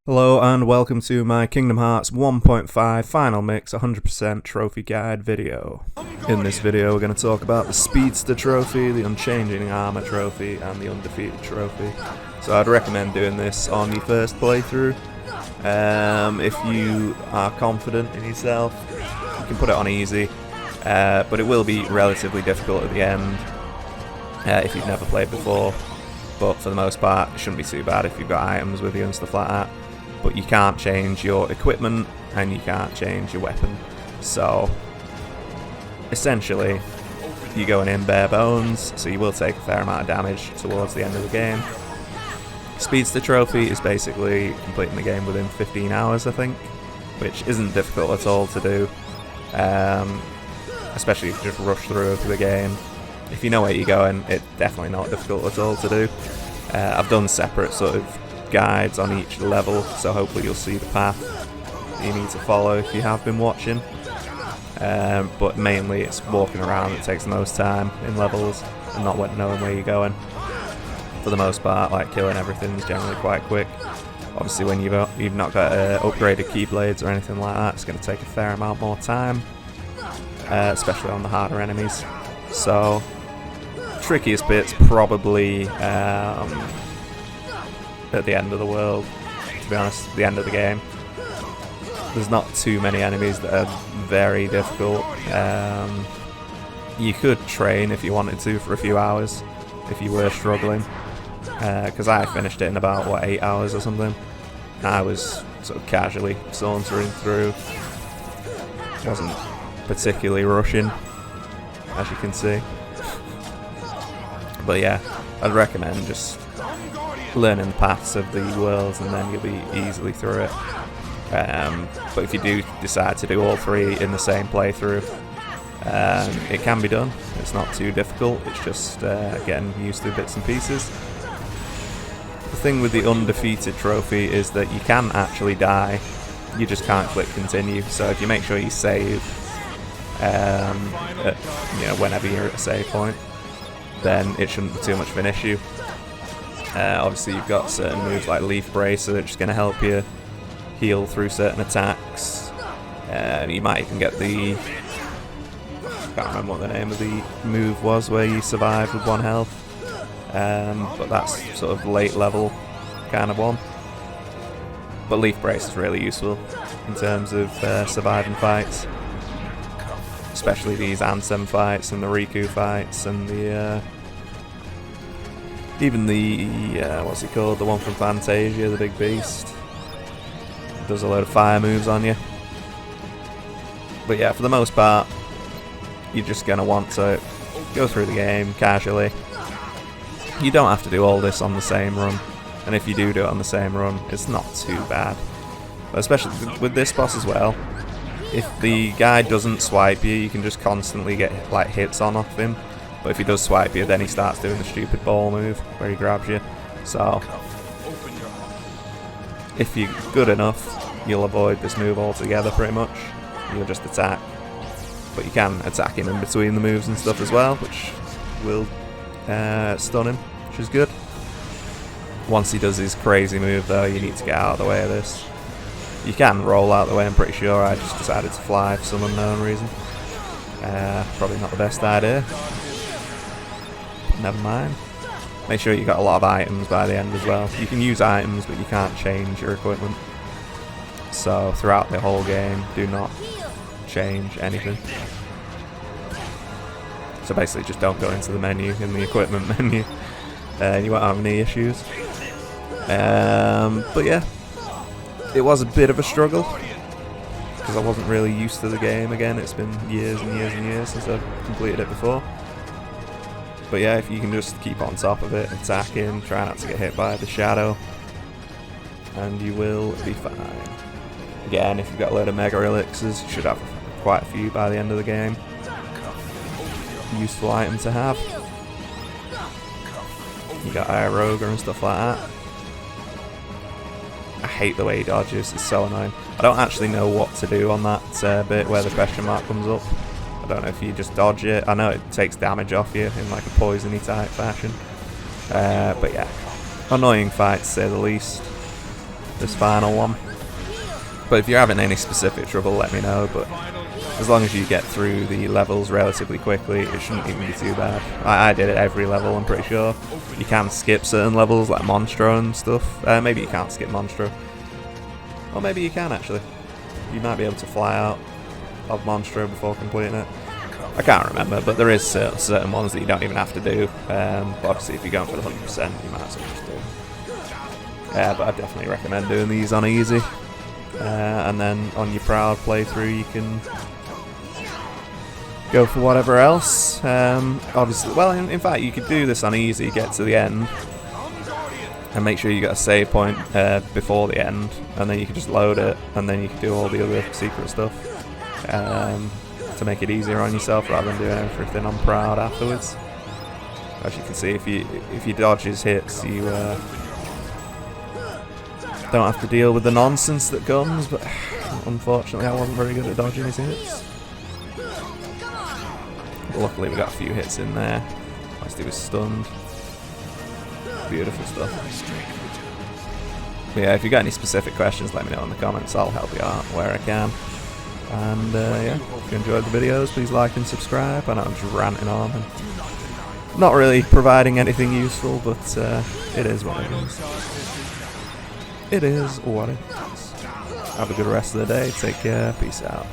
Hello and welcome to my Kingdom Hearts 1.5 Final Mix 100% Trophy Guide video. In this video we're going to talk about the Speedster Trophy, the Unchanging Armour Trophy and the Undefeated Trophy. So I'd recommend doing this on your first playthrough. If you are confident in yourself, you can put it on easy, but it will be relatively difficult at the end if you've never played before. But for the most part it shouldn't be too bad if you've got items with you and stuff like that. But you can't change your equipment and you can't change your weapon. So essentially you're going in bare bones, so you will take a fair amount of damage towards the end of the game. Speedster Trophy is basically completing the game within 15 hours, I think, which isn't difficult at all to do, especially if you just rush through the game. If you know where you're going, it's definitely not difficult at all to do. I've done separate sort of guides on each level, so hopefully you'll see the path that you need to follow if you have been watching. But mainly it's walking around that takes the most time in levels and not knowing where you're going. For the most part, like, killing everything is generally quite quick. Obviously when you've not got upgraded keyblades or anything like that, it's going to take a fair amount more time, especially on the harder enemies. So trickiest bit's probably at the end of the world, to be honest, the end of the game. There's not too many enemies that are very difficult. You could train if you wanted to for a few hours if you were struggling, because I finished it in about 8 hours or something. I was sort of casually sauntering through, wasn't particularly rushing, as you can see. But yeah, I'd recommend just learning the paths of the worlds and then you'll be easily through it. But if you do decide to do all three in the same playthrough, it can be done. It's not too difficult, it's just getting used to bits and pieces. The thing with the Undefeated Trophy is that you can actually die, you just can't click continue. So if you make sure you save whenever you're at a save point, then it shouldn't be too much of an issue. Obviously you've got certain moves like Leaf Brace, so they're just going to help you heal through certain attacks. You might even get the... I can't remember what the name of the move was where you survive with 1 health. But that's sort of late level kind of one. But Leaf Brace is really useful in terms of surviving fights. Especially these Ansem fights and the Riku fights and the... even the, what's it called, the one from Fantasia, the big beast. It does a load of fire moves on you. But yeah, for the most part, you're just going to want to go through the game casually. You don't have to do all this on the same run, and if you do it on the same run, it's not too bad. But especially with this boss as well, if the guy doesn't swipe you, you can just constantly get like hits off him. But if he does swipe you, then he starts doing the stupid ball move where he grabs you. So if you're good enough, you'll avoid this move altogether pretty much. You'll just attack. But you can attack him in between the moves and stuff as well, which will stun him, which is good. Once he does his crazy move though, you need to get out of the way of this. You can roll out of the way, I'm pretty sure. I just decided to fly for some unknown reason. Probably not the best idea. Never mind. Make sure you got a lot of items by the end as well. You can use items, but you can't change your equipment. So throughout the whole game, do not change anything. So basically just don't go into the menu, in the equipment menu. You won't have any issues. But yeah, it was a bit of a struggle because I wasn't really used to the game again. It's been years and years and years since I've completed it before. But yeah, if you can just keep on top of it, attacking, try not to get hit by the shadow, and you will be fine. Again, if you've got a load of Mega Elixirs, you should have quite a few by the end of the game. Useful item to have. You got Iroga and stuff like that. I hate the way he dodges, it's so annoying. I don't actually know what to do on that bit where the question mark comes up. I don't know if you just dodge it. I know it takes damage off you in like a poison-y type fashion. But yeah, annoying fight to say the least. this final one. But if you're having any specific trouble, let me know. But as long as you get through the levels relatively quickly, it shouldn't even be too bad. I did it every level, I'm pretty sure. You can skip certain levels, like Monstro and stuff. Maybe you can't skip Monstro. Or maybe you can, actually. You might be able to fly out of Monstro before completing it. I can't remember, but there is certain ones that you don't even have to do. But obviously, if you're going for the 100%, you might as well just do it. But I definitely recommend doing these on easy. And then on your proud playthrough, you can go for whatever else. Obviously, well, in fact, you could do this on easy, get to the end, and make sure you got a save point before the end, and then you can just load it, and then you can do all the other secret stuff to make it easier on yourself rather than doing everything on proud afterwards. As you can see, if you dodge his hits, you don't have to deal with the nonsense that comes, but unfortunately I wasn't very good at dodging his hits. But luckily we got a few hits in there, whilst he was stunned. Beautiful stuff. But yeah, if you got any specific questions, let me know in the comments, I'll help you out where I can. And yeah, if you enjoyed the videos, please like and subscribe. I know I'm just ranting on and not really providing anything useful, but it is what it is. It is what it is. Have a good rest of the day. Take care. Peace out.